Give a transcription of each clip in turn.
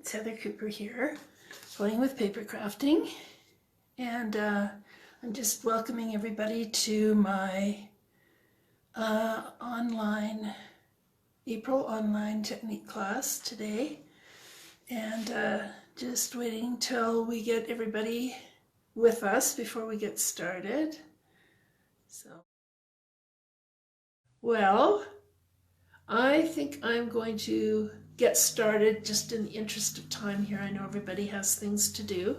It's Heather Cooper here, playing with paper crafting, and I'm just welcoming everybody to my April online technique class today, and just waiting till we get everybody with us before we get started. Well, I think I'm going to get started just in the interest of time here. I know everybody has things to do.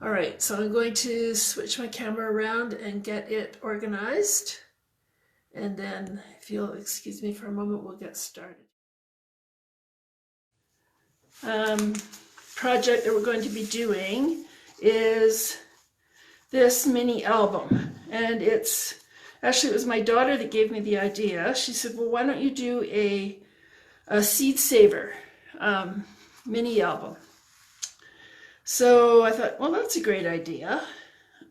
All right, so I'm going to switch my camera around and get it organized. And then, if you'll excuse me for a moment, we'll get started. Project that we're going to be doing is this mini album. And actually, it was my daughter that gave me the idea. She said, well, why don't you do a seed saver mini album? So I thought, well, that's a great idea.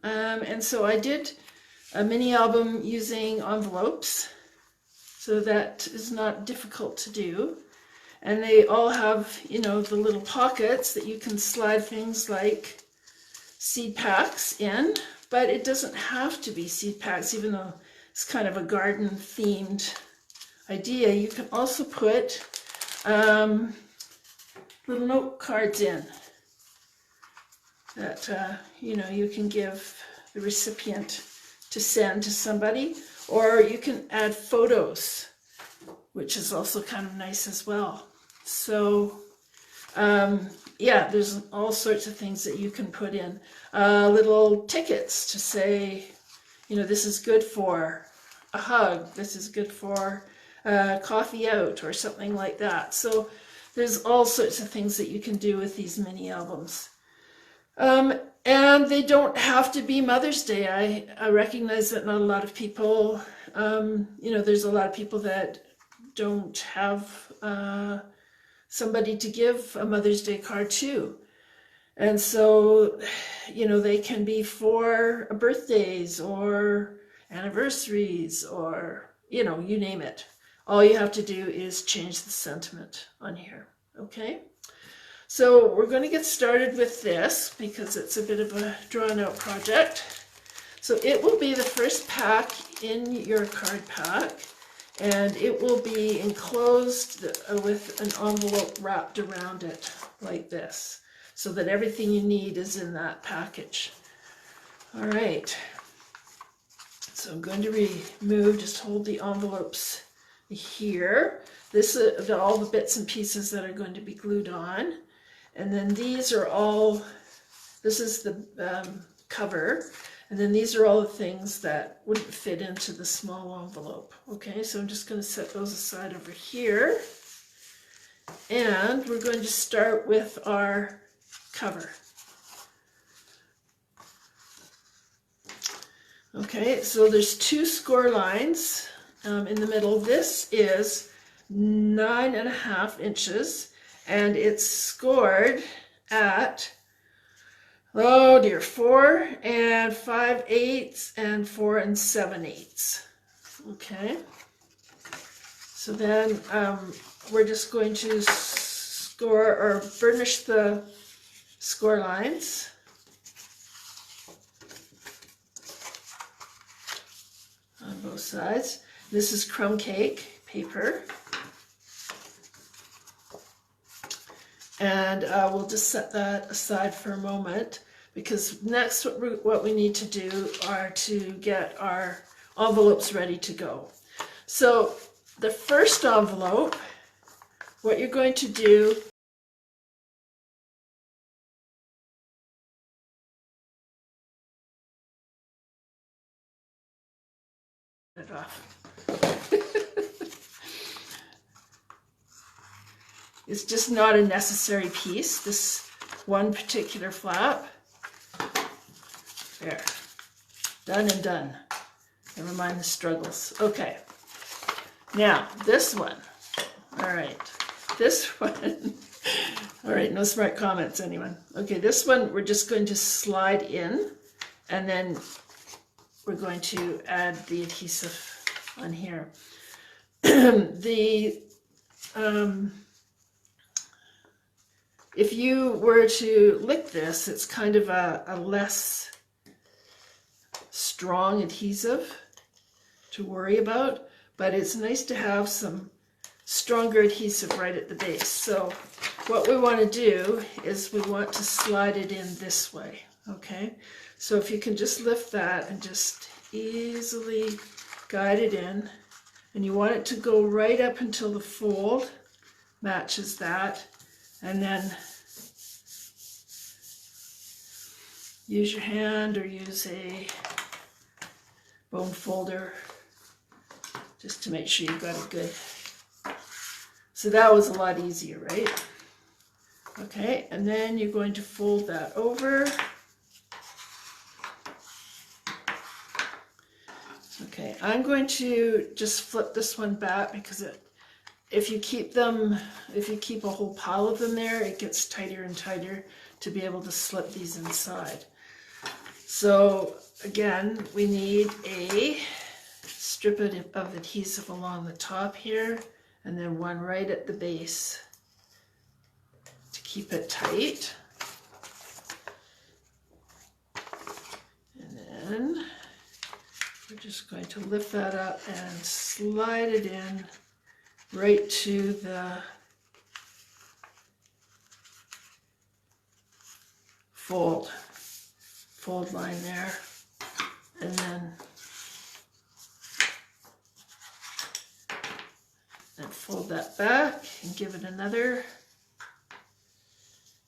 And so I did a mini album using envelopes. So that is not difficult to do. And they all have, you know, the little pockets that you can slide things like seed packs in. But it doesn't have to be seed packs, even though it's kind of a garden themed idea. You can also put little note cards in that you know, you can give the recipient to send to somebody, or you can add photos, which is also kind of nice as well. So yeah, there's all sorts of things that you can put in. Little tickets to say, you know, this is good for a hug, this is good for coffee out, or something like that. So there's all sorts of things that you can do with these mini albums. And they don't have to be Mother's Day. I recognize that not a lot of people, you know, there's a lot of people that don't have somebody to give a Mother's Day card to. And so, you know, they can be for birthdays or anniversaries or, you know, you name it. All you have to do is change the sentiment on here, okay? So we're going to get started with this because it's a bit of a drawn out project. So it will be the first pack in your card pack, and it will be enclosed with an envelope wrapped around it like this, so that everything you need is in that package. All right, so I'm going to remove, just hold the envelopes here. This is all the bits and pieces that are going to be glued on. And then these are all, this is the cover, and then these are all the things that wouldn't fit into the small envelope. Okay, so I'm just going to set those aside over here. And we're going to start with our cover. Okay, so there's two score lines in the middle. This is 9.5 inches. And it's scored at, oh dear, 4 5/8 and 4 7/8. Okay. So then we're just going to score or burnish the score lines. On both sides. This is crumb cake paper. And we'll just set that aside for a moment, because next what we need to do are to get our envelopes ready to go. So the first envelope, what you're going to do it off. It's just not a necessary piece, this one particular flap. There, done and done. Never mind the struggles. Okay, now this one. All right, this one. All right, no smart comments, anyone. Okay, this one we're just going to slide in, and then we're going to add the adhesive on here. if you were to lick this, it's kind of a less strong adhesive to worry about, but it's nice to have some stronger adhesive right at the base. So what we want to do is we want to slide it in this way, okay? So if you can just lift that and just easily guide it in, and you want it to go right up until the fold matches that, and then use your hand or use a bone folder just to make sure you've got it good. So that was a lot easier, right? Okay, and then you're going to fold that over. Okay, I'm going to just flip this one back because if you keep a whole pile of them there, it gets tighter and tighter to be able to slip these inside. So again, we need a strip of adhesive along the top here, and then one right at the base to keep it tight. And then we're just going to lift that up and slide it in right to the fold line there, and then fold that back and give it another.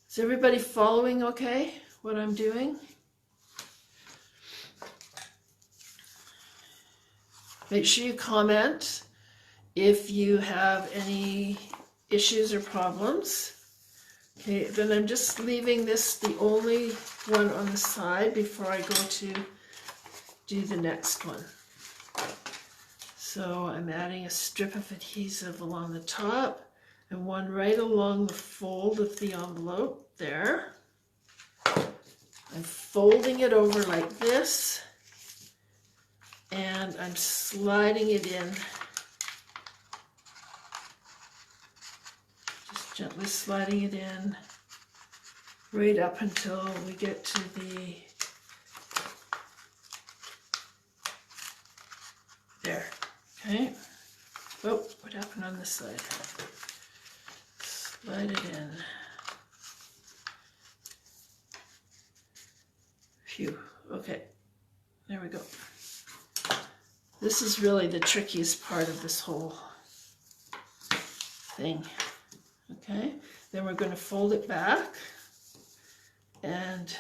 Is everybody following okay what I'm doing? Make sure you comment if you have any issues or problems. Okay, then I'm just leaving this the only one on the side before I go to do the next one. So I'm adding a strip of adhesive along the top and one right along the fold of the envelope there. I'm folding it over like this, and I'm sliding it in, just gently sliding it in right up until we get to the, there, okay. Oh, what happened on this side? Slide it in. Phew, okay, there we go. This is really the trickiest part of this whole thing. Okay, then we're going to fold it back and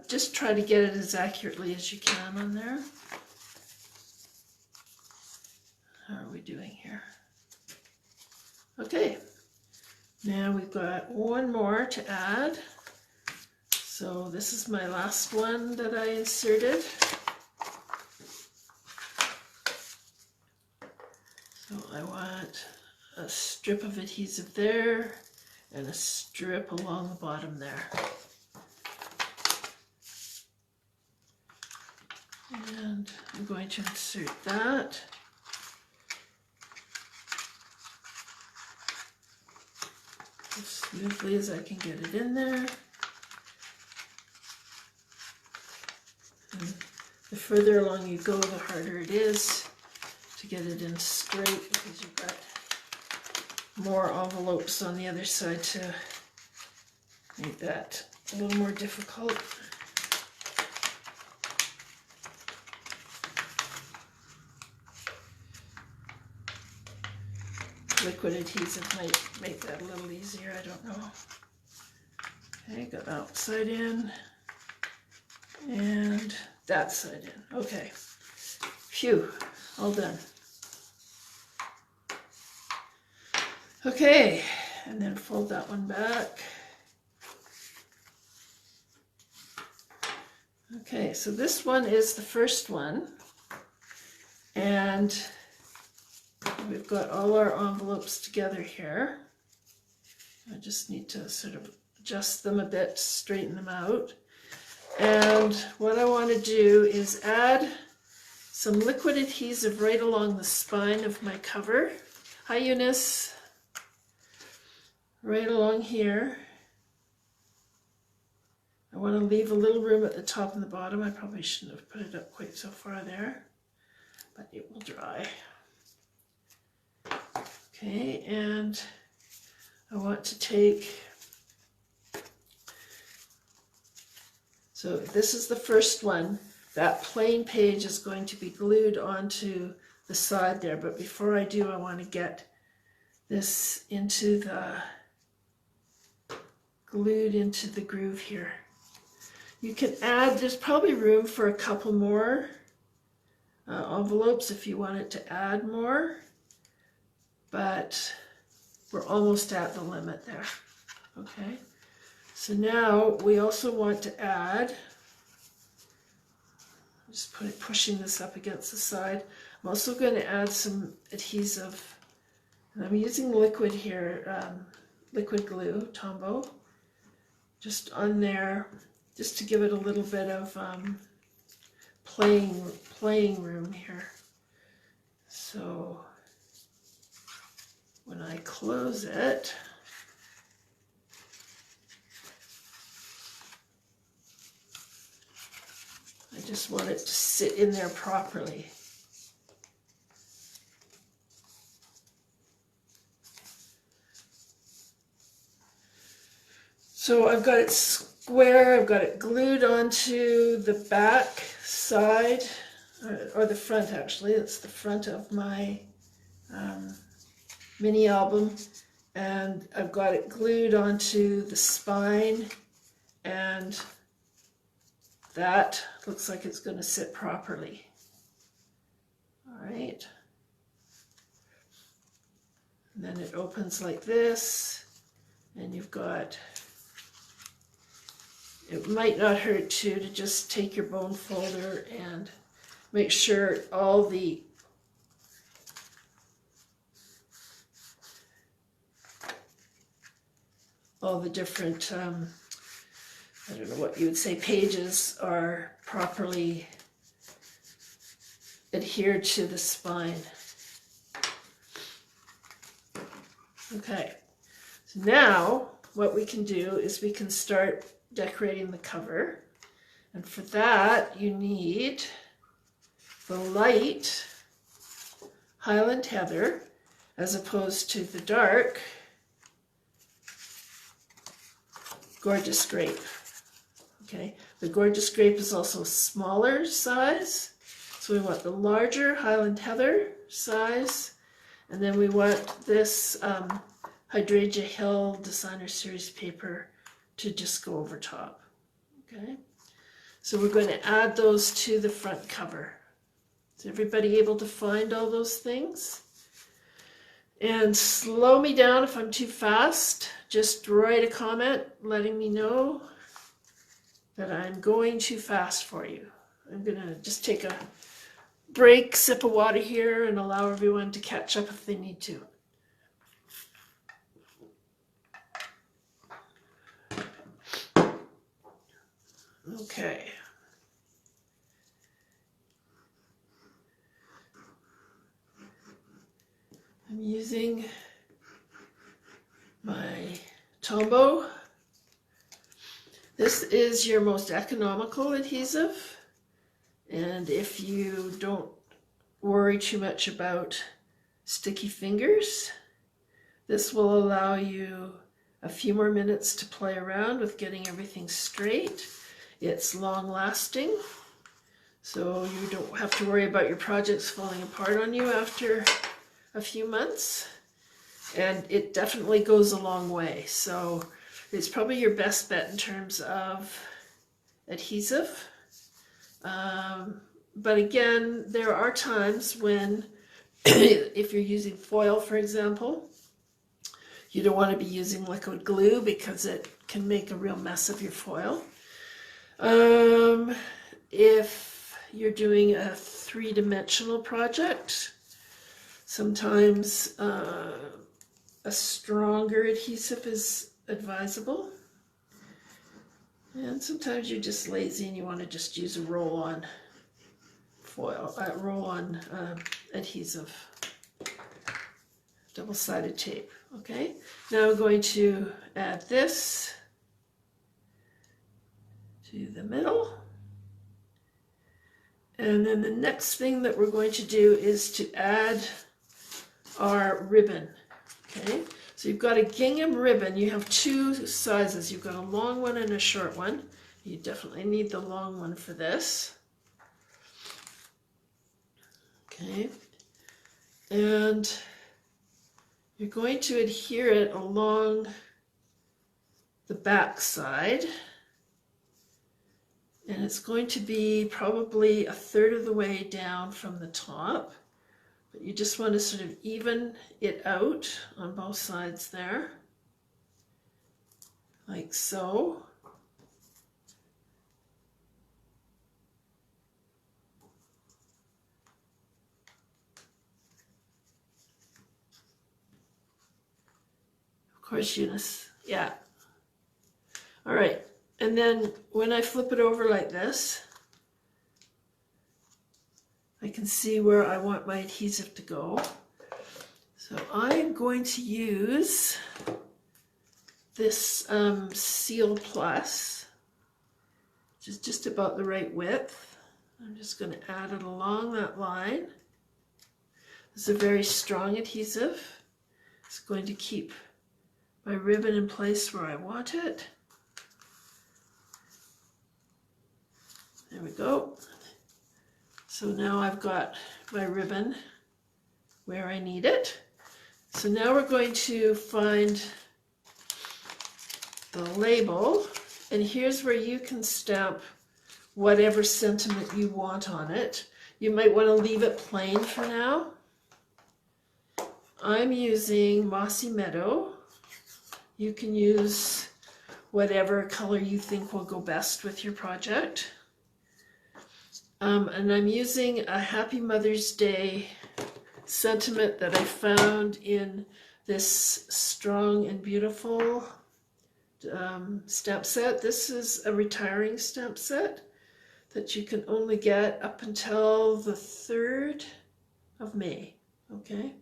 just try to get it as accurately as you can on there. How are we doing here? Okay, now we've got one more to add. So this is my last one that I inserted. So I want a strip of adhesive there and a strip along the bottom there. And I'm going to insert that. As smoothly as I can get it in there. And the further along you go, the harder it is to get it in straight because you've got more envelopes on the other side to make that a little more difficult. Liquid adhesive might make that a little easier, I don't know. Okay, got that outside in and that side in. Okay, phew, all done. Okay, and then fold that one back. Okay, so this one is the first one, and we've got all our envelopes together here. I just need to sort of adjust them a bit, straighten them out. And what I want to do is add some liquid adhesive right along the spine of my cover. Hi Eunice, right along here. I want to leave a little room at the top and the bottom. I probably shouldn't have put it up quite so far there, but it will dry. Okay, and I want to take, so this is the first one. That plain page is going to be glued onto the side there, but before I do, I want to get this into the, glued into the groove here. You can add, there's probably room for a couple more envelopes if you wanted to add more, but we're almost at the limit there. Okay, so now we also want to add, just pushing this up against the side. I'm also going to add some adhesive, and I'm using liquid here, liquid glue, Tombow, just on there, just to give it a little bit of playing room here. So when I close it, I just want it to sit in there properly. So I've got it square, I've got it glued onto the back side, or the front actually, it's the front of my mini album, and I've got it glued onto the spine, and that looks like it's going to sit properly. All right. And then it opens like this, and you've got, it might not hurt too to just take your bone folder and make sure all the different, I don't know what you would say, pages are properly adhered to the spine. Okay, so now what we can do is we can start decorating the cover, and for that you need the light Highland Heather as opposed to the dark Gorgeous Grape. Okay, the Gorgeous Grape is also a smaller size, so we want the larger Highland Heather size, and then we want this Hydrangea Hill Designer Series paper to just go over top. Okay, so we're going to add those to the front cover. Is everybody able to find all those things? And slow me down if I'm too fast. Just write a comment letting me know that I'm going too fast for you. I'm going to just take a break, sip of water here, and allow everyone to catch up if they need to. Okay. I'm using my Tombow. This is your most economical adhesive, and if you don't worry too much about sticky fingers, this will allow you a few more minutes to play around with getting everything straight. It's long lasting, so you don't have to worry about your projects falling apart on you after a few months, and it definitely goes a long way. So it's probably your best bet in terms of adhesive. But again, there are times when if you're using foil, for example, you don't want to be using liquid glue because it can make a real mess of your foil. If you're doing a three-dimensional project, sometimes a stronger adhesive is advisable. And sometimes you're just lazy and you want to just use a roll-on foil, roll-on adhesive double-sided tape. Okay, now I'm going to add this to the middle. And then the next thing that we're going to do is to add our ribbon. Okay, so you've got a gingham ribbon. You have two sizes. You've got a long one and a short one. You definitely need the long one for this. Okay, and you're going to adhere it along the back side. And it's going to be probably a third of the way down from the top. But you just want to sort of even it out on both sides there, like so. Of course, Eunice, yeah. All right, and then when I flip it over like this, I can see where I want my adhesive to go. So I'm going to use this Seal Plus, which is just about the right width. I'm just going to add it along that line. This is a very strong adhesive. It's going to keep my ribbon in place where I want it. There we go. So now I've got my ribbon where I need it. So now we're going to find the label, and here's where you can stamp whatever sentiment you want on it. You might want to leave it plain for now. I'm using Mossy Meadow. You can use whatever color you think will go best with your project. And I'm using a Happy Mother's Day sentiment that I found in this Strong and Beautiful stamp set. This is a retiring stamp set that you can only get up until the 3rd of May. Okay,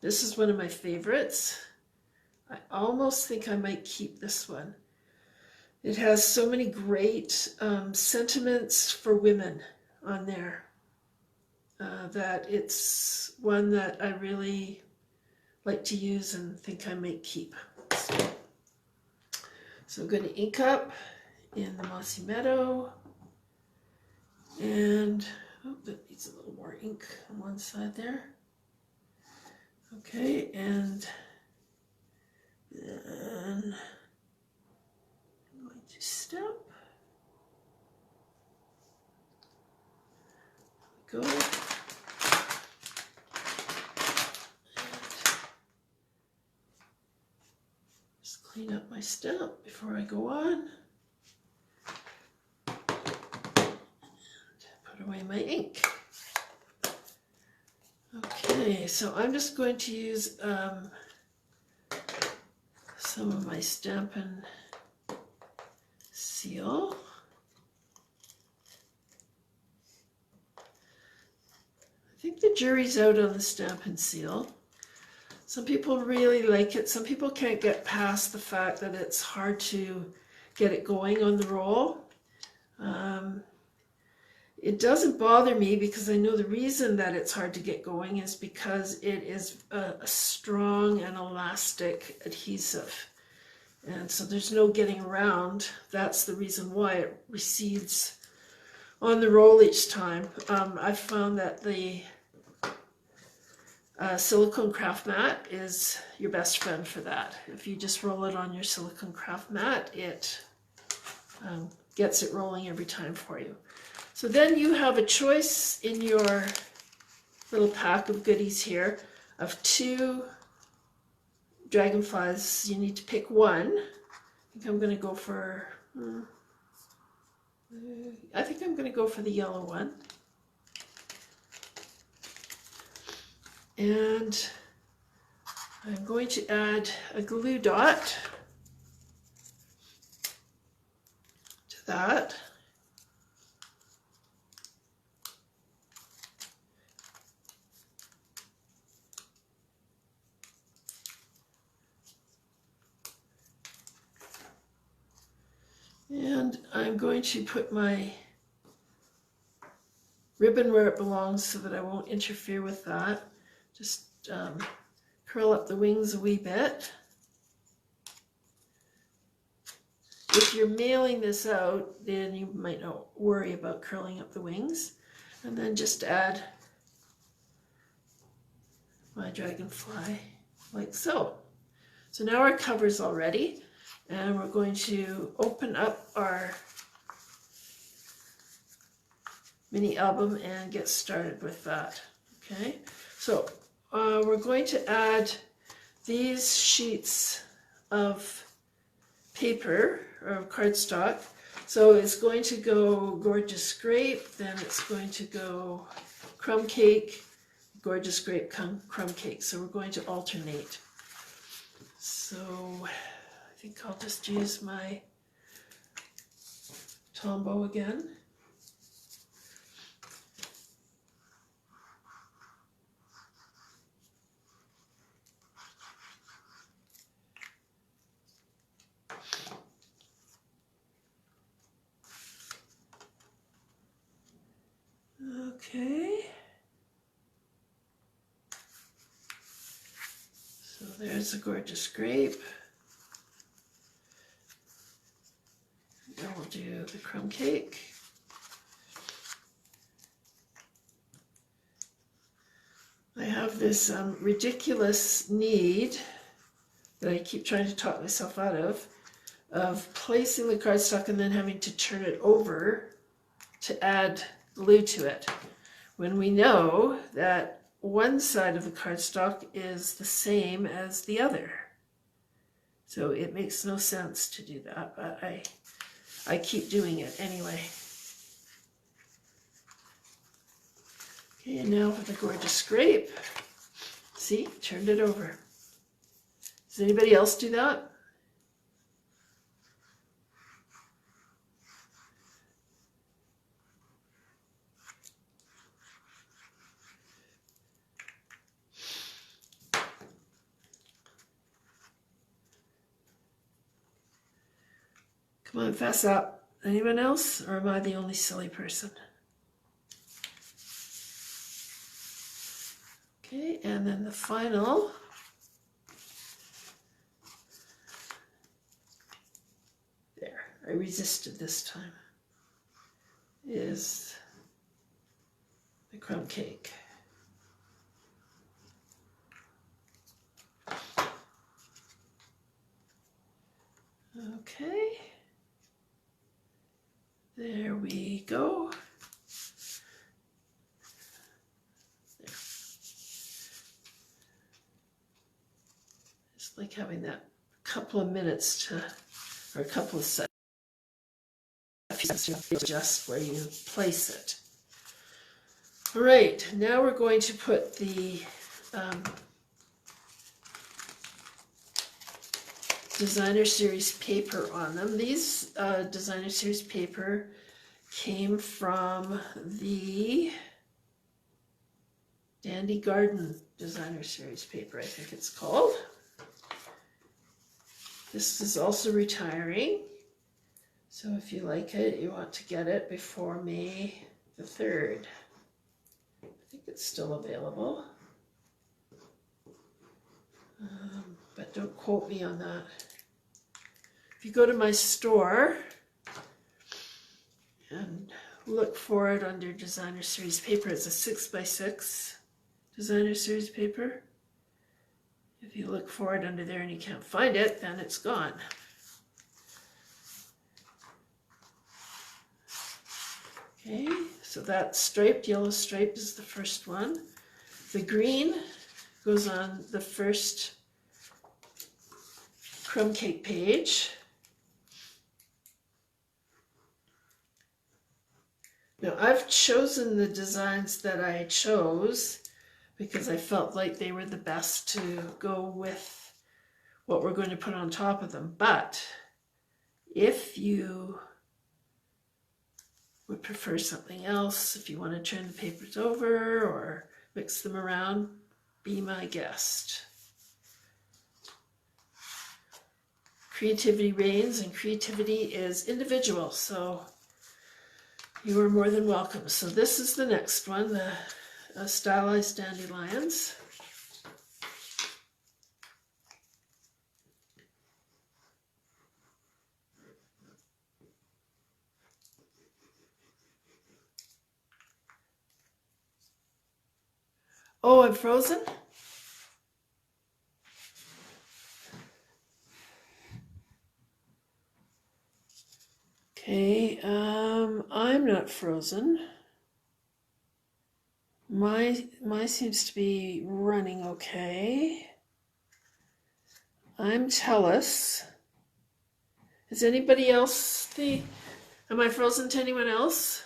this is one of my favorites. I almost think I might keep this one. It has so many great sentiments for women on there that it's one that I really like to use and think I might keep. So I'm going to ink up in the Mossy Meadow, and oh, that needs a little more ink on one side there. Okay, and then I'm going to stamp. Go. Just clean up my stamp before I go on. And put away my ink. Okay, so I'm just going to use some of my Stampin' Seal. I think the jury's out on the Stampin' Seal. Some people really like it. Some people can't get past the fact that it's hard to get it going on the roll. It doesn't bother me because I know the reason that it's hard to get going is because it is a strong and elastic adhesive. And so there's no getting around. That's the reason why it recedes on the roll each time. I've found that the silicone craft mat is your best friend for that. If you just roll it on your silicone craft mat, it gets it rolling every time for you. So then you have a choice in your little pack of goodies here of 2 dragonflies. You need to pick one. I think I'm going to go for the yellow one. And I'm going to add a glue dot to that. And I'm going to put my ribbon where it belongs so that I won't interfere with that. Just curl up the wings a wee bit. If you're mailing this out, then you might not worry about curling up the wings. And then just add my dragonfly like so. So now our cover's all ready, and we're going to open up our mini album and get started with that. Okay, so we're going to add these sheets of paper or cardstock. So it's going to go Gorgeous Grape, then it's going to go Crumb Cake, Gorgeous Grape, Crumb Cake. So we're going to alternate. So I think I'll just use my Tombow again. Okay. So there's a Gorgeous Grape. Now we'll do the Crumb Cake. I have this ridiculous need that I keep trying to talk myself out of placing the cardstock and then having to turn it over to add glue to it, when we know that one side of the cardstock is the same as the other. So it makes no sense to do that, but I keep doing it anyway. Okay, and now for the Gorgeous Grape. See, turned it over. Does anybody else do that? Come on, fess up. Anyone else? Or am I the only silly person? Okay, and then the final. There, I resisted this time. Is the Crumb Cake. Okay. There we go. There. Just like having that couple of minutes to, or a couple of seconds to adjust where you place it. All right, now we're going to put the designer series paper on them. These designer series paper came from the Dandy Garden designer series paper, I think it's called. This is also retiring, so if you like it, you want to get it before May the 3rd. I think it's still available, but don't quote me on that. If you go to my store and look for it under designer series paper, it's a 6x6 designer series paper. If you look for it under there and you can't find it, then it's gone. Okay, so that striped, yellow stripe is the first one. The green goes on the first Crumb Cake page. Now I've chosen the designs that I chose because I felt like they were the best to go with what we're going to put on top of them. But if you would prefer something else, if you want to turn the papers over or mix them around, be my guest. creativity reigns, and creativity is individual, so you are more than welcome. So this is the next one, the Stylized Dandelions. Oh, I'm frozen? Okay, I'm not frozen. My seems to be running okay. I'm Tellus. Is anybody else am I frozen to anyone else?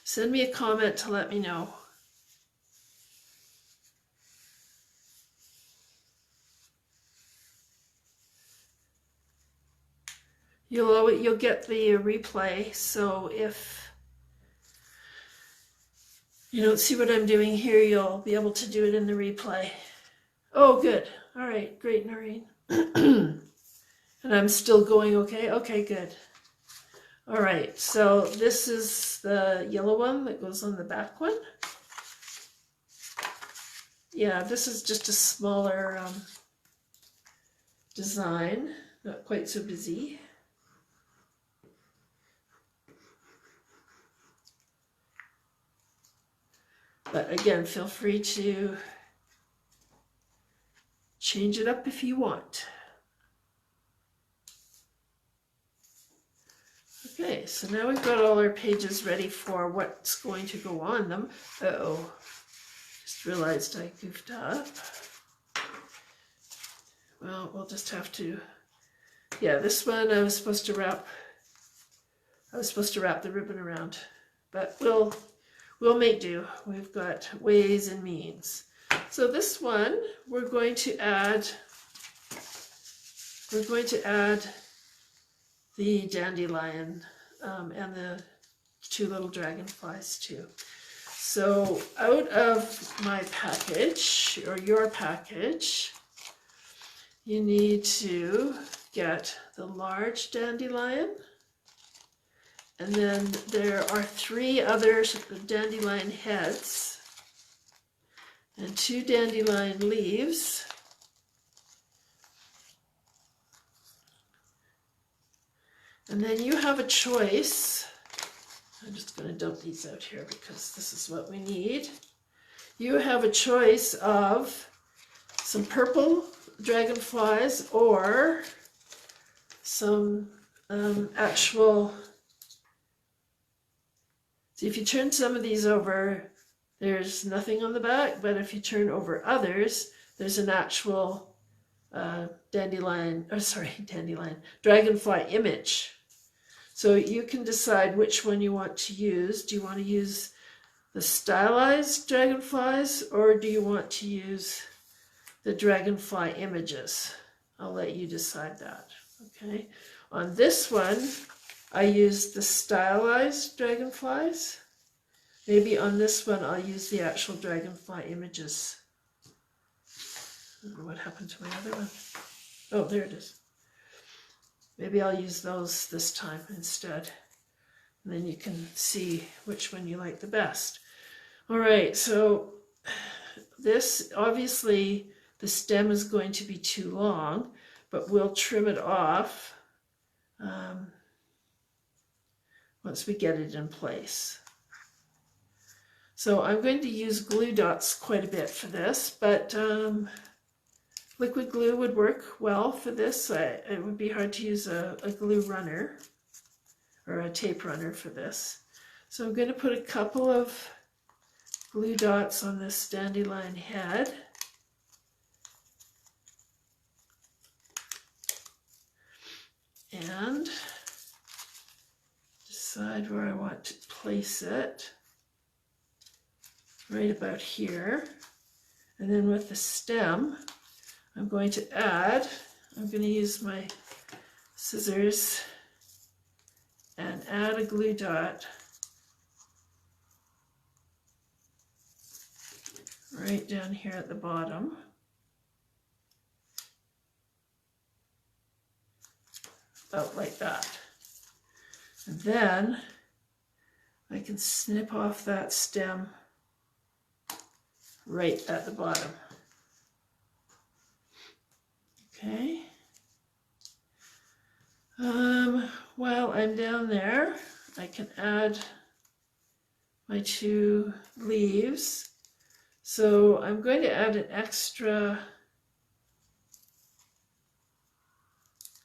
Send me a comment to let me know. You'll get the replay, so if you don't see what I'm doing here, you'll be able to do it in the replay. Oh, good. All right, great, Noreen. And I'm still going okay? Okay, good. All right, so this is the yellow one that goes on the back one. Yeah, this is just a smaller design, not quite so busy. But again, feel free to change it up if you want. Okay, so now we've got all our pages ready for what's going to go on them. Uh-oh, just realized I goofed up. Well, we'll just have to, yeah, this one I was supposed to wrap the ribbon around, but we'll make do. We've got ways and means. So this one, we're going to add the dandelion and the two little dragonflies too. So out of my package, or your package, you need to get the large dandelion, and then there are 3 other dandelion heads and 2 dandelion leaves. And then you have a choice. I'm just going to dump these out here because this is what we need. You have a choice of some purple dragonflies or some actual. See, if you turn some of these over, there's nothing on the back, but if you turn over others, there's an actual dragonfly image. So you can decide which one you want to use. Do you want to use the stylized dragonflies, or do you want to use the dragonfly images? I'll let you decide that, okay? On this one, I used the stylized dragonflies. Maybe on this one, I'll use the actual dragonfly images. I don't know what happened to my other one. Oh, there it is. Maybe I'll use those this time instead. And then you can see which one you like the best. All right, so this, obviously, the stem is going to be too long, but we'll trim it off once we get it in place. So I'm going to use glue dots quite a bit for this, but liquid glue would work well for this. It would be hard to use a glue runner or a tape runner for this. So I'm going to put a couple of glue dots on this dandelion head. And decide where I want to place it. Right about here. And then with the stem, I'm going to use my scissors and add a glue dot right down here at the bottom. About like that. And then I can snip off that stem right at the bottom. Okay. While I'm down there, I can add my 2 leaves. So I'm going to add an extra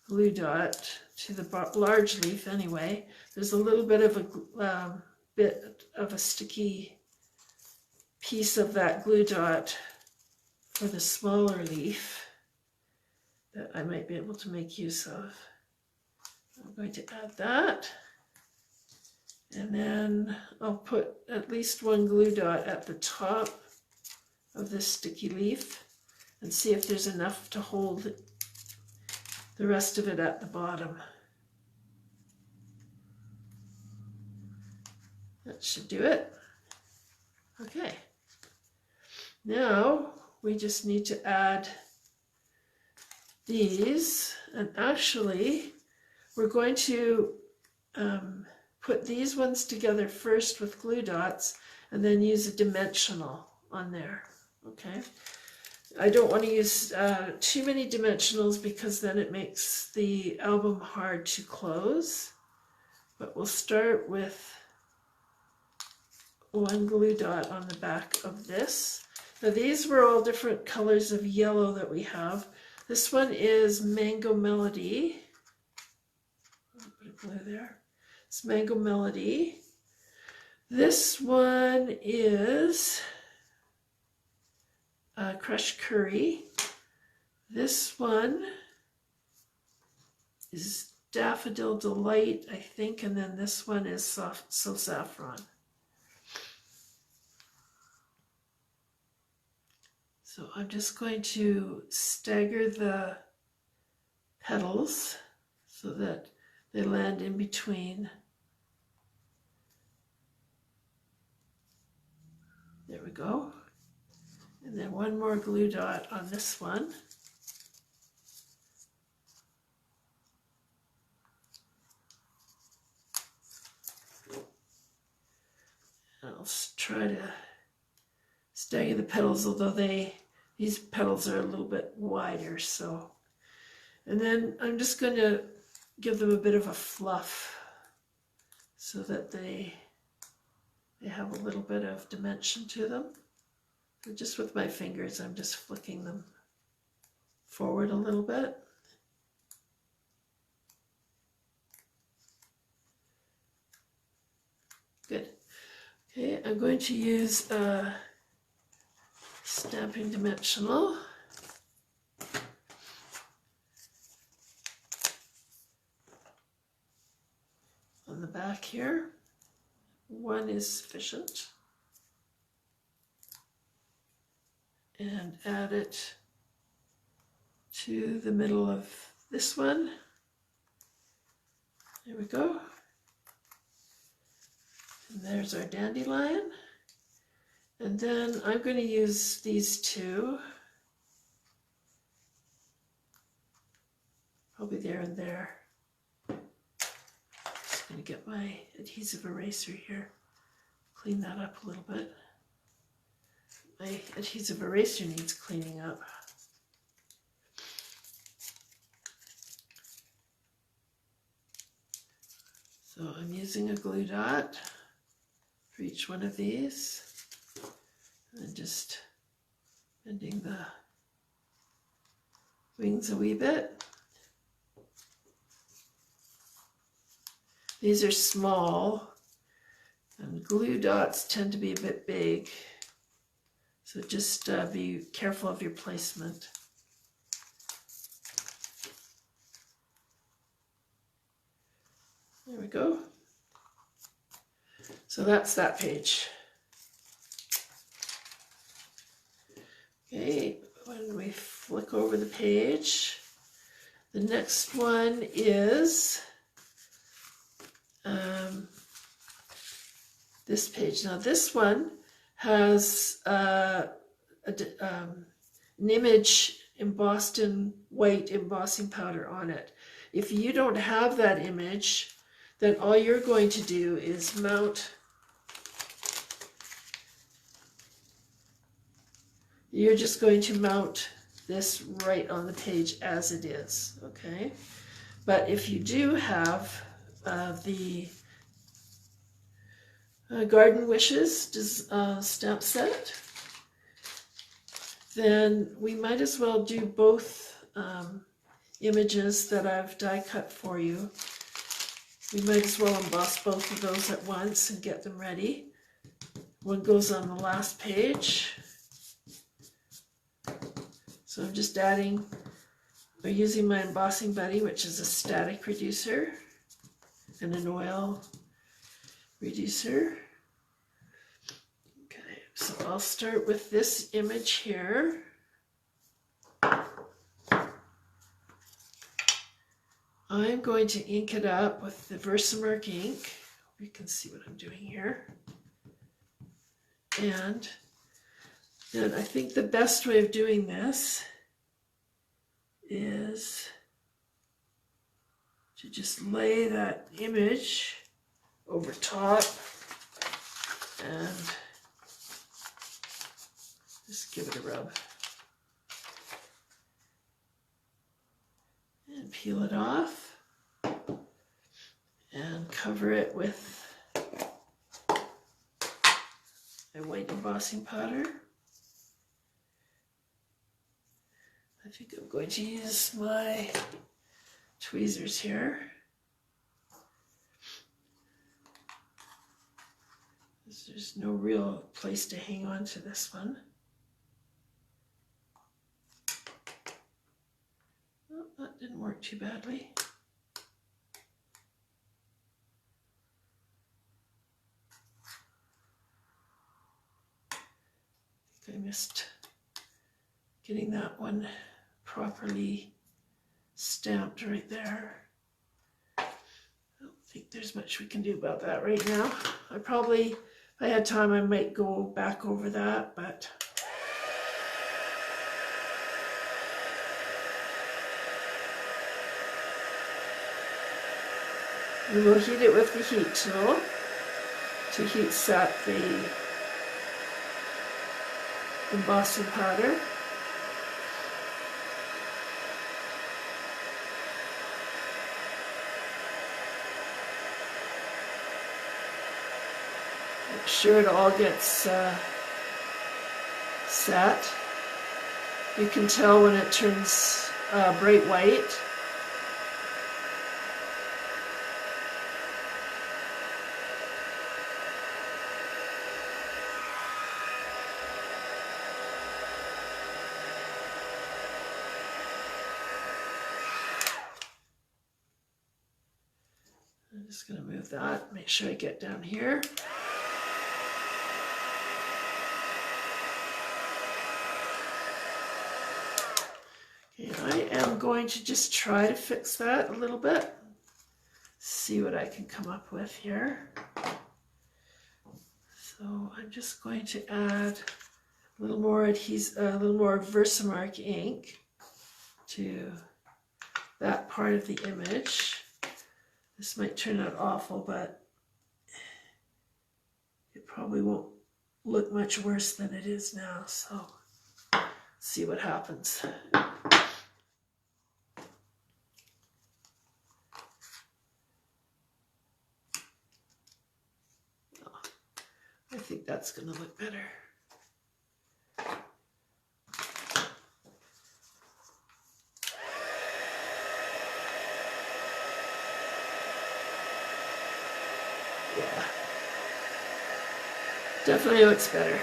glue dot to the large leaf anyway. There's a little bit of a sticky piece of that glue dot for the smaller leaf that I might be able to make use of. I'm going to add that, and then I'll put at least 1 glue dot at the top of this sticky leaf and see if there's enough to hold the rest of it at the bottom. That should do it. Okay. Now we just need to add these, and actually we're going to put these ones together first with glue dots and then use a dimensional on there. Okay. I don't want to use too many dimensionals because then it makes the album hard to close. But we'll start with 1 glue dot on the back of this. Now these were all different colors of yellow that we have. This one is Mango Melody. I'll put a glue there. It's Mango Melody. This one is Crushed Curry. This one is Daffodil Delight, I think, and then this one is So Saffron. So I'm just going to stagger the petals so that they land in between. There we go. And then 1 more glue dot on this one. And I'll try to stagger the petals, although these petals are a little bit wider, so. And then I'm just going to give them a bit of a fluff so that they have a little bit of dimension to them. So just with my fingers, I'm just flicking them forward a little bit. Good. Okay, I'm going to use a stamping dimensional. On the back here, 1 is sufficient. And add it to the middle of this one. There we go. And there's our dandelion. And then I'm going to use these 2. Probably there and there. Just going to get my adhesive eraser here. Clean that up a little bit. My adhesive eraser needs cleaning up. So I'm using a glue dot for each one of these, and then just bending the wings a wee bit. These are small, and glue dots tend to be a bit big. So just be careful of your placement. There we go. So that's that page. Okay, when we flick over the page, the next one is this page. Now this one has an image embossed in white embossing powder on it. If you don't have that image, then all you're going to do is mount. You're just going to mount this right on the page as it is, okay? But if you do have the Garden Wishes stamp set, then we might as well do both images that I've die cut for you. We might as well emboss both of those at once and get them ready. One goes on the last page. So I'm just adding, or using my embossing buddy, which is a static reducer and an oil reducer. Okay, so I'll start with this image here. I'm going to ink it up with the Versamark ink. You can see what I'm doing here. And then I think the best way of doing this is to just lay that image over top and just give it a rub. And peel it off and cover it with a white embossing powder. I think I'm going to use my tweezers here. There's no real place to hang on to this one. Oh, that didn't work too badly. I think I missed getting that one properly stamped right there. I don't think there's much we can do about that right now. If I had time, I might go back over that, but we will heat it with the heat tool to heat set the embossing powder. Make sure it all gets set. You can tell when it turns bright white. I'm just going to move that, make sure I get down here. Okay, I am going to just try to fix that a little bit. See what I can come up with here. So I'm just going to add a little more Versamark ink to that part of the image. This might turn out awful, but it probably won't look much worse than it is now, so see what happens. I think that's going to look better. Yeah, definitely looks better.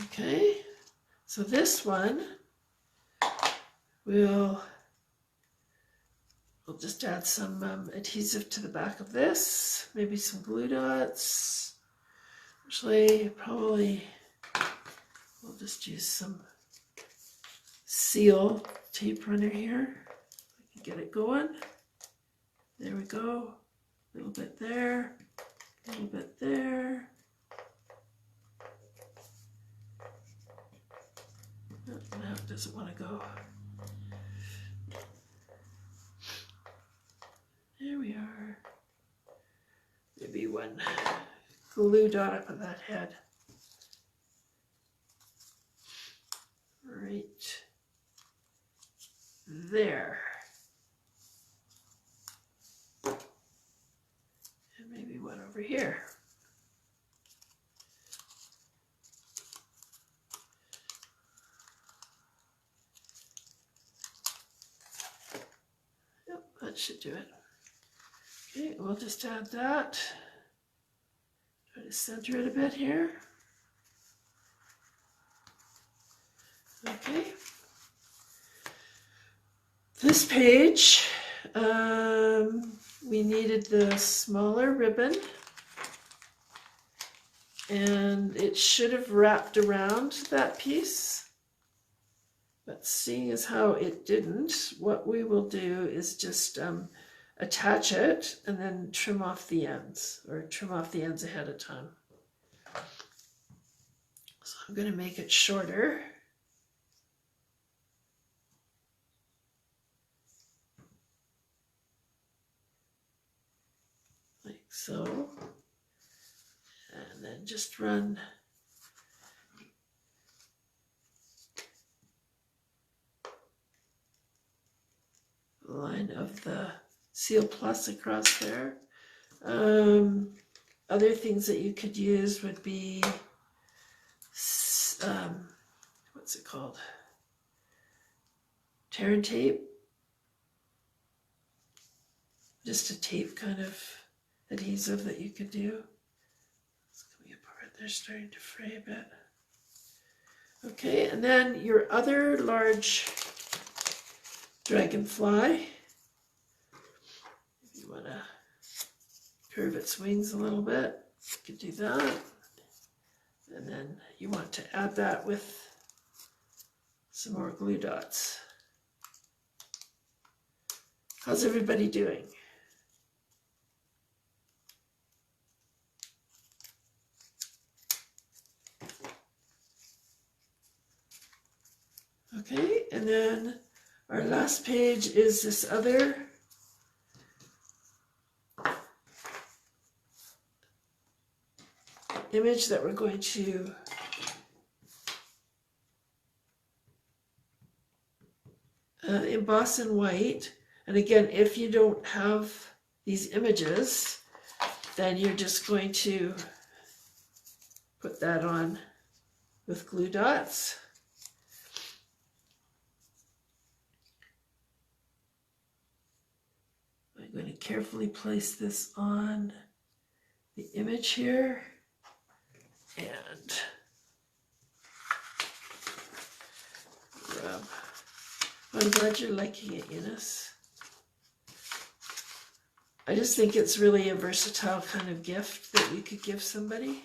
Okay, so this one we'll just add some adhesive to the back of this, maybe some glue dots. Actually, probably we'll just use some seal tape runner here. I can get it going. There we go. A little bit there, a little bit there. Oh, now it doesn't want to go. There we are. Maybe one glue dot up at that head. Right there. And maybe one over here. Yep, that should do it. Okay, we'll just add that. Try to center it a bit here. Okay. This page, we needed the smaller ribbon, and it should have wrapped around that piece, but seeing as how it didn't, what we will do is just attach it and then trim off the ends, or trim off the ends ahead of time. So I'm going to make it shorter. Like so. And then just run the line of the Seal Plus across there. Other things that you could use would be, what's it called? Tear and tape. Just a tape kind of adhesive that you could do. It's coming apart. They're starting to fray a bit. Okay, and then your other large dragonfly. If you want to curve its wings a little bit, you could do that. And then you want to add that with some more glue dots. How's everybody doing? Okay, and then our last page is this other image that we're going to emboss in white. And again, if you don't have these images, then you're just going to put that on with glue dots. I'm going to carefully place this on the image here, and rub. I'm glad you're liking it, Eunice. I just think it's really a versatile kind of gift that you could give somebody.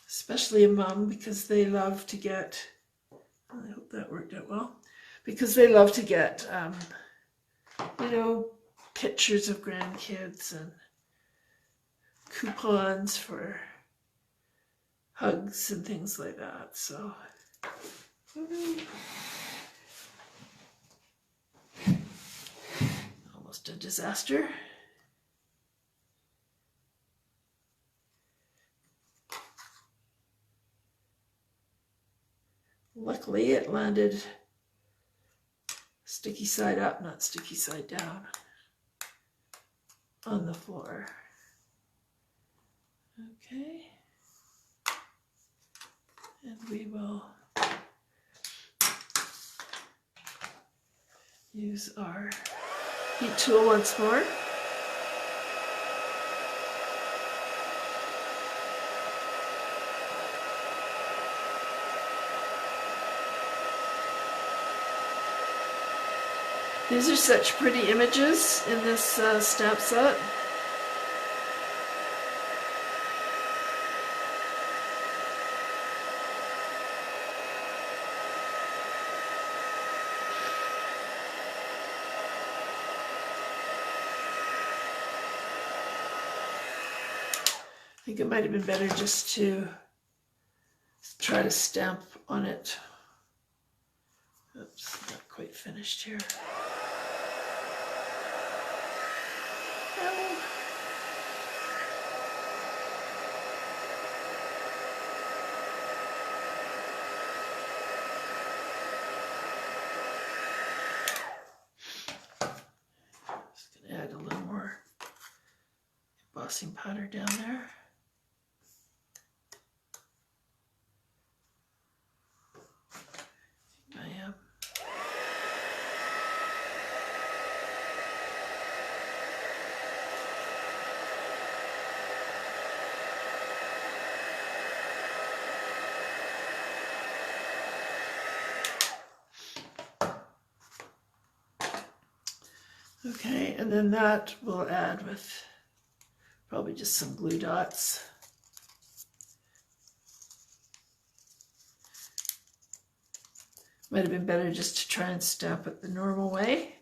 Especially a mom, because they love to get, I hope that worked out well, because they love to get, you know, pictures of grandkids and coupons for hugs and things like that. So almost a disaster. Luckily it landed sticky side up, not sticky side down on the floor. Okay, and we will use our heat tool once more. These are such pretty images in this stamp set. think it might have been better just to try to stamp on it. Oops, not quite finished here. Oh. Just gonna add a little more embossing powder down there. Okay, and then that we'll add with probably just some glue dots. Might have been better just to try and stamp it the normal way.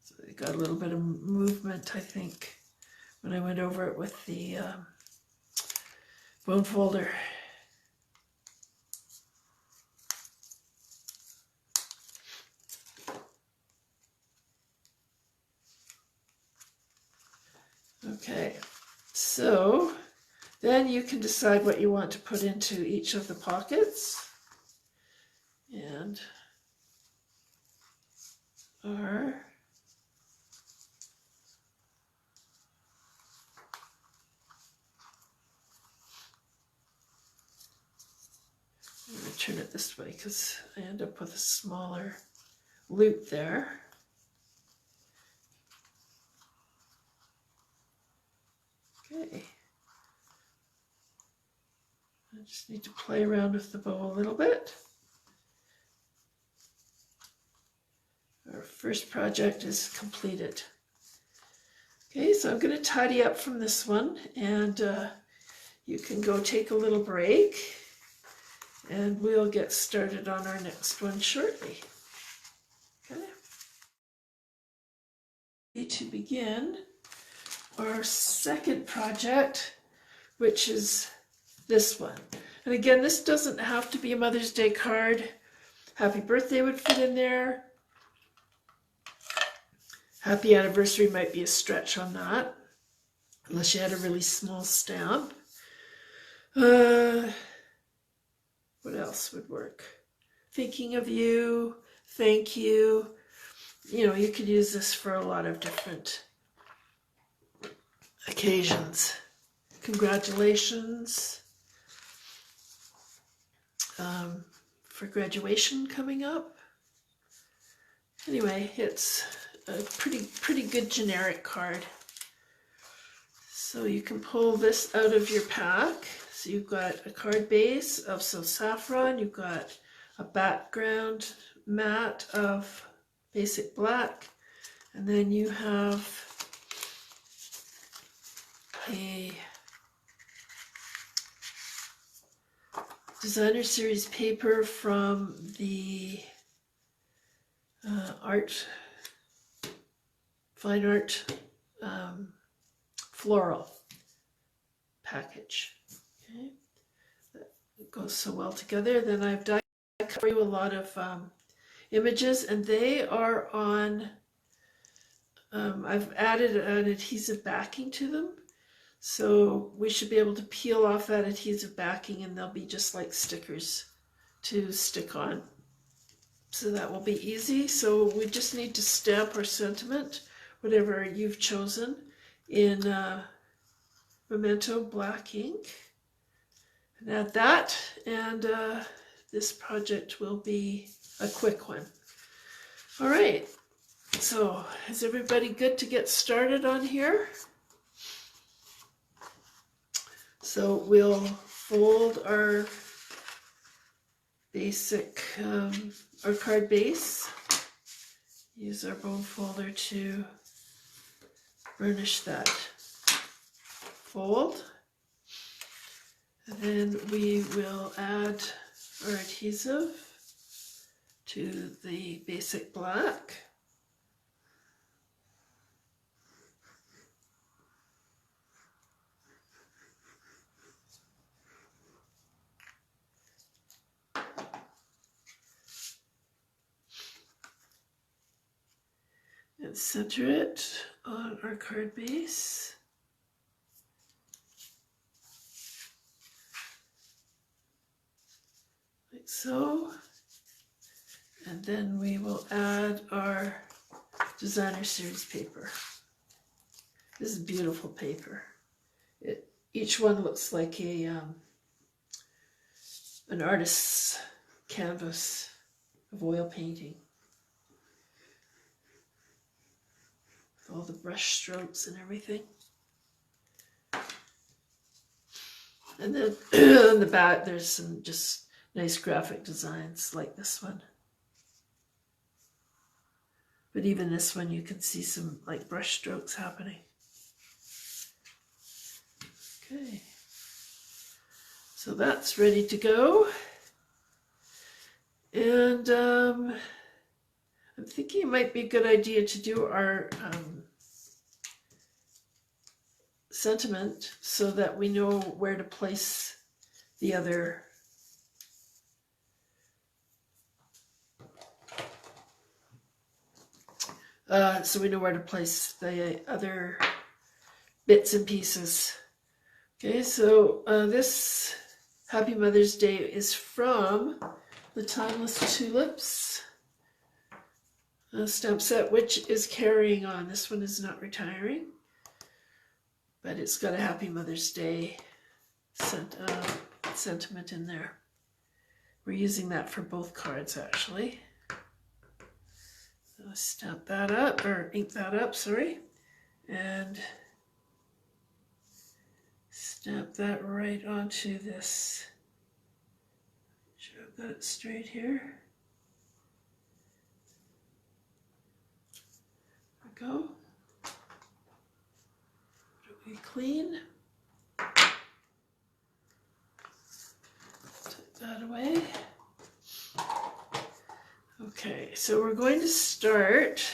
So it got a little bit of movement, I think, when I went over it with the bone folder. Okay, so then you can decide what you want to put into each of the pockets. And I'm going to turn it this way because I end up with a smaller loop there. Okay. I just need to play around with the bow a little bit. Our first project is completed. Okay, so I'm going to tidy up from this one, and you can go take a little break, and we'll get started on our next one shortly. Okay. To begin our second project, which is this one. And again, this doesn't have to be a Mother's Day card. Happy birthday would fit in there. Happy anniversary might be a stretch on that, unless you had a really small stamp. What else would work? Thinking of you, thank you. You know, you could use this for a lot of different occasions. Congratulations. For graduation coming up. Anyway, it's a pretty good generic card. So you can pull this out of your pack. So you've got a card base of some saffron, you've got a background mat of basic black, and then you have a designer series paper from the fine art floral package. Okay, that goes so well together. Then I've dyed for you a lot of images, and they are on. I've added an adhesive backing to them, so we should be able to peel off that adhesive backing, and they'll be just like stickers to stick on. So that will be easy. So we just need to stamp our sentiment, whatever you've chosen, in Memento black ink. And add that, and this project will be a quick one. All right, so is everybody good to get started on here? So we'll fold our basic, our card base, use our bone folder to burnish that fold, and then we will add our adhesive to the basic black. and center it on our card base. Like so. And then we will add our designer series paper. This is beautiful paper. Each one looks like an artist's canvas of oil painting. With all the brush strokes and everything. And then on the back there's some just nice graphic designs like this one. But even this one you can see some like brush strokes happening. Okay, so that's ready to go. And I'm thinking it might be a good idea to do our sentiment so that we know where to place the other bits and pieces. Okay, so this Happy Mother's Day is from the Timeless Tulips stamp set, which is carrying on. This one is not retiring, but it's got a Happy Mother's Day sentiment in there. We're using that for both cards, actually. So stamp that up, or ink that up, sorry, and stamp that right onto this. Make sure I've got it straight here. There we go. Put it clean. Take that away. Okay, so we're going to start.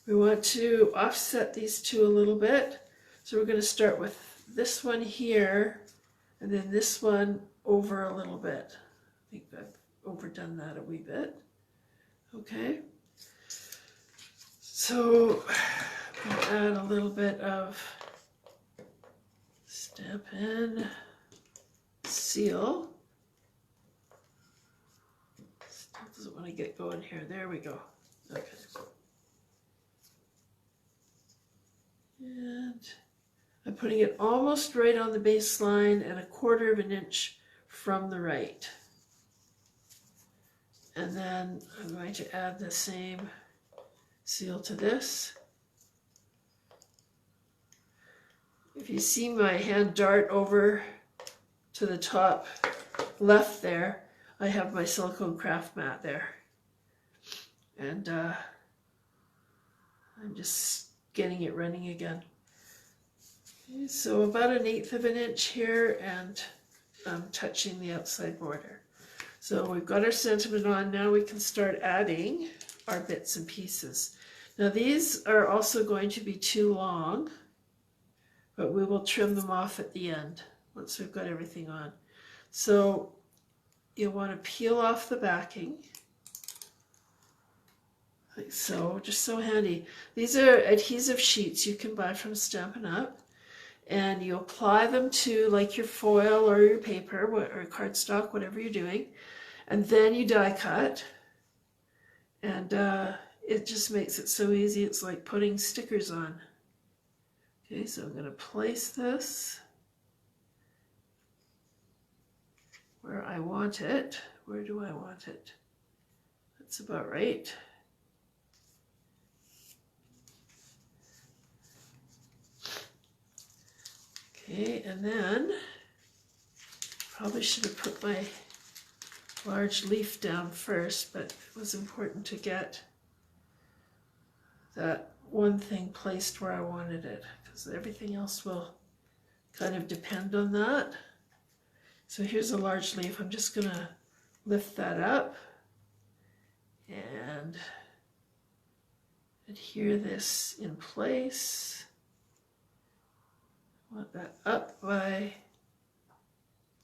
We want to offset these two a little bit. So we're going to start with this one here, and then this one over a little bit. I think I've overdone that a wee bit. Okay. So I'm going to add a little bit of Stampin' Seal. Still doesn't want to get going here. There we go. Okay. And I'm putting it almost right on the baseline and 1/4 of an inch from the right. And then I'm going to add the same seal to this. If you see my hand dart over to the top left there, I have my silicone craft mat there. And I'm just getting it running again. Okay, so about 1/8 of an inch here, and I'm touching the outside border. So we've got our sentiment on. Now we can start adding our bits and pieces. Now these are also going to be too long, but we will trim them off at the end once we've got everything on. So you'll want to peel off the backing. Like so, just so handy. These are adhesive sheets you can buy from Stampin' Up. And you apply them to like your foil or your paper or cardstock, whatever you're doing. And then you die cut. And it just makes it so easy. It's like putting stickers on. Okay, so I'm going to place this where I want it. Where do I want it? That's about right. Okay, and then probably should have put my large leaf down first, but it was important to get that one thing placed where I wanted it, because everything else will kind of depend on that. So here's a large leaf. I'm just going to lift that up and adhere this in place. Want that up by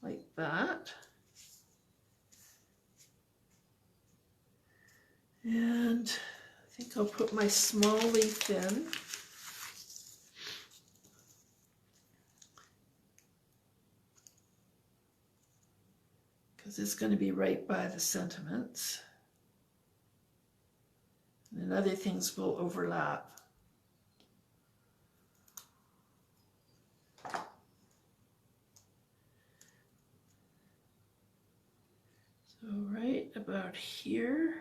like that. And think I'll put my small leaf in. Because it's going to be right by the sentiments. And then other things will overlap. So right about here.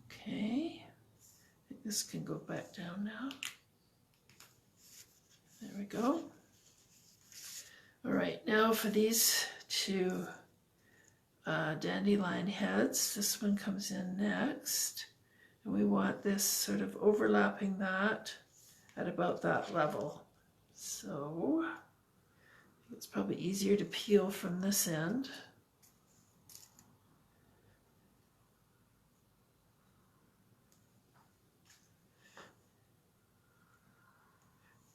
Okay. I think this can go back down now. There we go. All right, now for these two dandelion heads, this one comes in next. And we want this sort of overlapping that at about that level. So it's probably easier to peel from this end.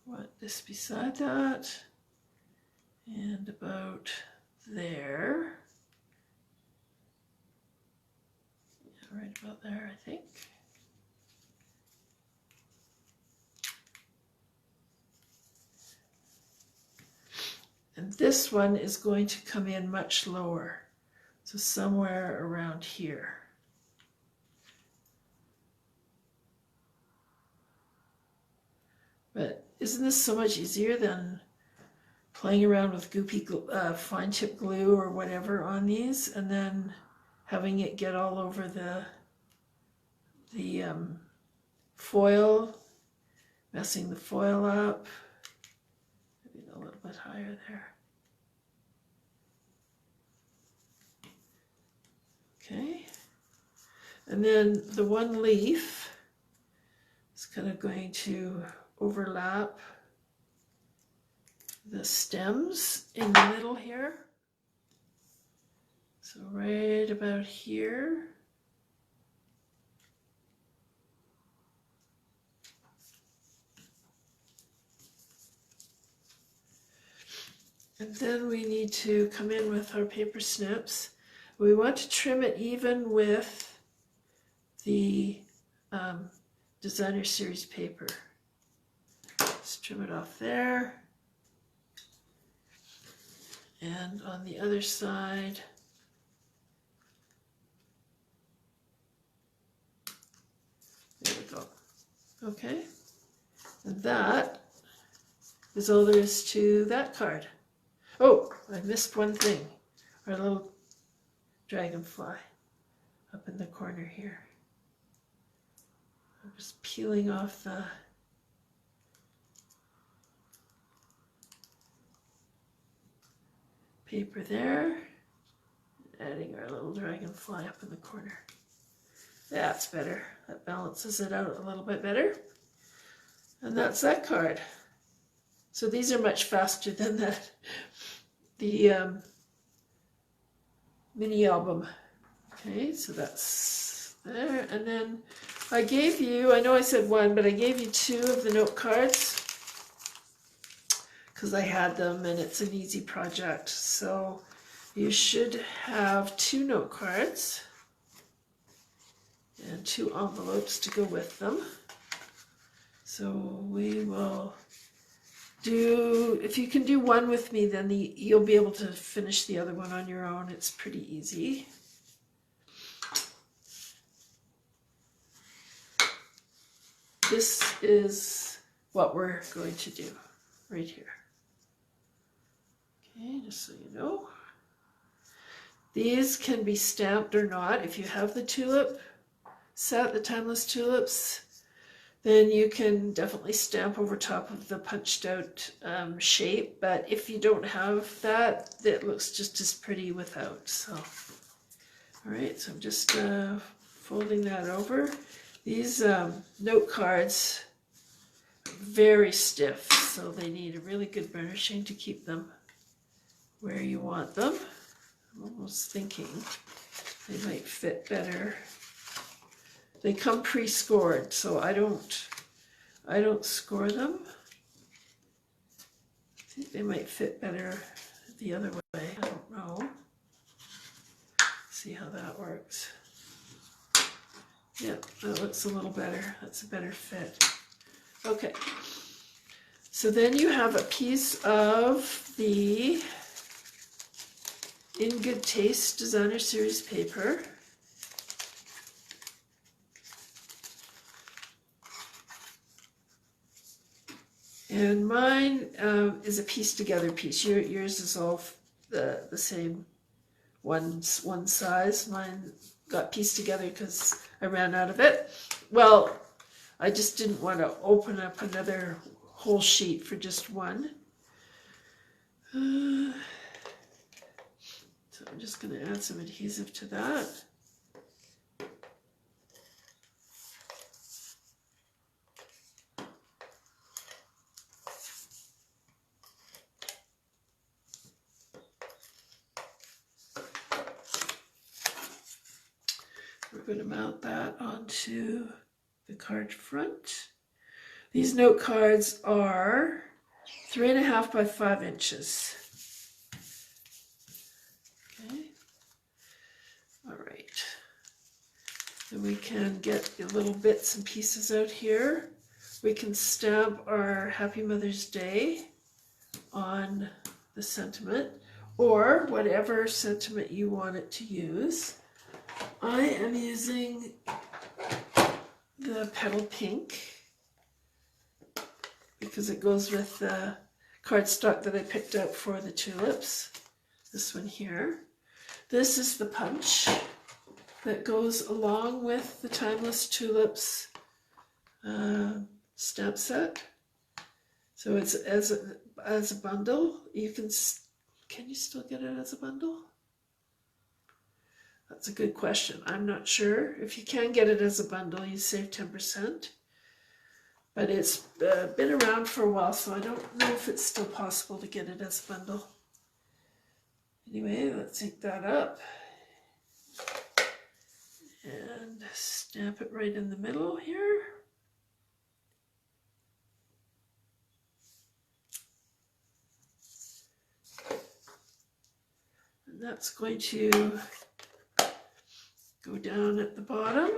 Want this beside that. And about there. Yeah, right about there, I think. And this one is going to come in much lower. So somewhere around here. But isn't this so much easier than playing around with goopy fine tip glue or whatever on these, and then having it get all over the foil, messing the foil up. Maybe a little bit higher there. Okay, and then the one leaf is kind of going to overlap the stems in the middle here. So right about here. And then we need to come in with our paper snips. We want to trim it even with the designer series paper. Just trim it off there. And on the other side, there we go. Okay, and that is all there is to that card. Oh, I missed one thing. Our little dragonfly up in the corner here. I'm just peeling off the paper there, adding our little dragonfly up in the corner. That's better. That balances it out a little bit better. And that's that card. So these are much faster than the mini album. Okay, so that's there. And then I gave you, I know I said one, but I gave you two of the note cards because I had them and it's an easy project. So you should have two note cards and two envelopes to go with them. So we will do, if you can do one with me, then you'll be able to finish the other one on your own. It's pretty easy. This is what we're going to do right here. Okay, just so you know. These can be stamped or not. If you have the tulip set, the timeless tulips, then you can definitely stamp over top of the punched out shape. But if you don't have that, it looks just as pretty without. So, all right, so I'm just folding that over. These note cards are very stiff, so they need a really good burnishing to keep them where you want them. I'm almost thinking they might fit better. They come pre-scored, so I don't score them. I think they might fit better the other way. I don't know. see how that works. Yeah, that looks a little better. That's a better fit. Okay. So then you have a piece of the In Good Taste Designer Series paper. And mine is a piece together piece. Yours is all the same one size. Mine got pieced together because I ran out of it. Well, I just didn't want to open up another whole sheet for just one. So I'm just going to add some adhesive to that. We're going to mount that onto the card front. These note cards are 3.5 by 5 inches. Okay. All right. Then we can get the little bits and pieces out here. We can stamp our Happy Mother's Day on the sentiment, or whatever sentiment you want it to use. I am using the Petal Pink because it goes with the cardstock that I picked out for the tulips. This one here. This is the punch that goes along with the Timeless Tulips stamp set. So it's as a bundle. You can you still get it as a bundle? That's a good question. I'm not sure. If you can get it as a bundle, you save 10%. But it's been around for a while, so I don't know if it's still possible to get it as a bundle. Anyway, let's ink that up. And stamp it right in the middle here. And that's going to go down at the bottom.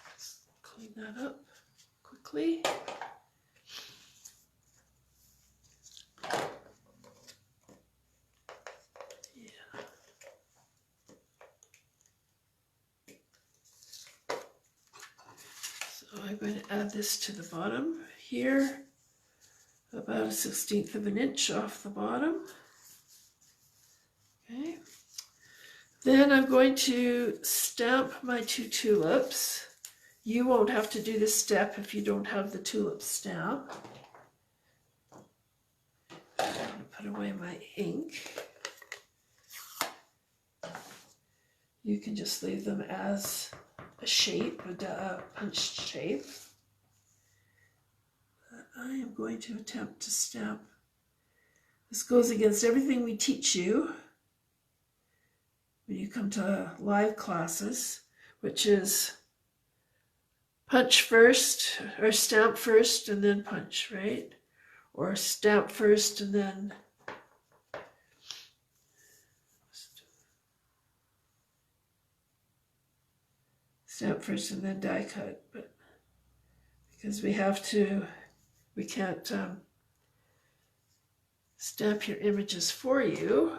Let's clean that up quickly. Yeah. So I'm going to add this to the bottom here, about 1/16 of an inch off the bottom. Okay. Then I'm going to stamp my 2 tulips. You won't have to do this step if you don't have the tulip stamp. I'm going to put away my ink. You can just leave them as a shape, a punched shape. I am going to attempt to stamp. This goes against everything we teach you when you come to live classes, which is punch first, or stamp first and then punch, right? Or stamp first and then die cut. But because we can't stamp your images for you.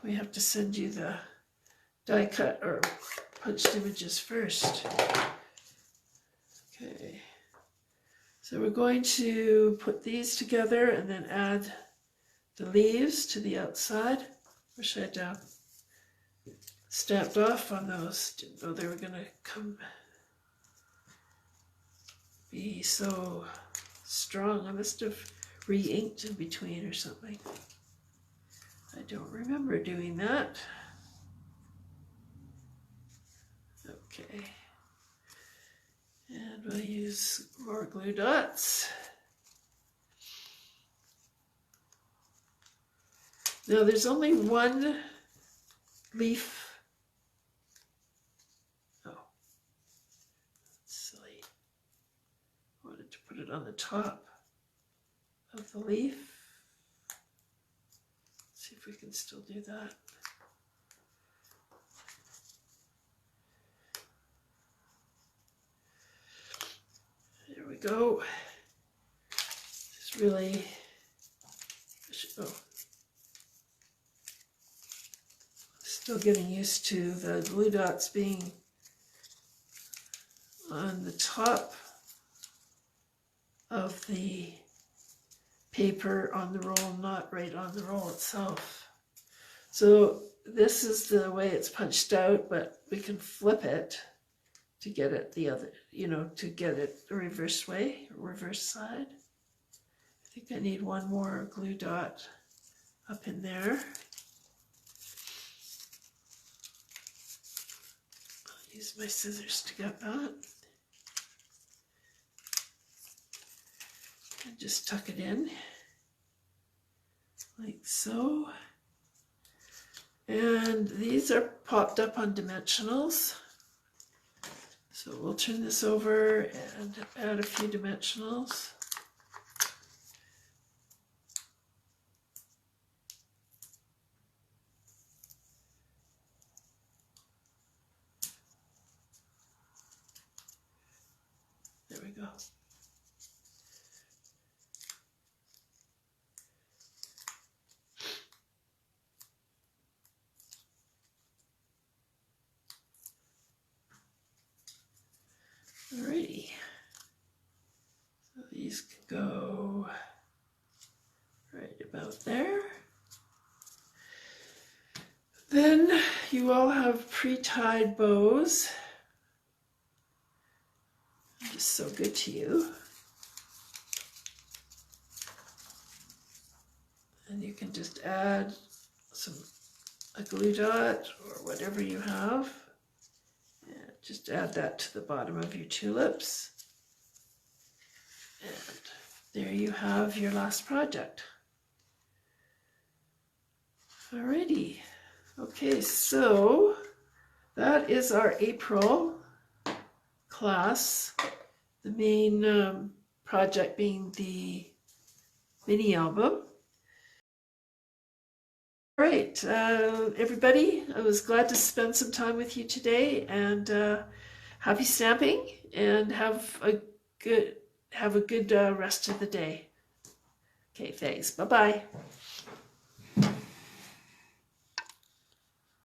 We have to send you the die cut or punched images first. Okay, so we're going to put these together and then add the leaves to the outside. Wish I'd stamped off on those. Didn't know they were going to be so strong. I must have re-inked in between or something. I don't remember doing that. Okay. And we'll use more glue dots. Now there's only one leaf. Oh, that's silly. I wanted to put it on the top of the leaf. Let's see if we can still do that. There we go. It's really, still getting used to the glue dots being on the top of the paper on the roll, not right on the roll itself. So this is the way it's punched out, but we can flip it to get it the other, to get it the reverse way, reverse side. I think I need one more glue dot up in there. I'll use my scissors to get that. And just tuck it in, like so. And these are popped up on dimensionals. So we'll turn this over and add a few dimensionals. There we go. Alrighty, so these can go right about there. Then you all have pre-tied bows. Just so good to you. And you can just add a glue dot or whatever you have. Just add that to the bottom of your tulips. And there you have your last project. Alrighty. Okay, so that is our April class. The main project being the mini album. All right, everybody, I was glad to spend some time with you today, and happy stamping, and have a good rest of the day. Okay, thanks. Bye-bye.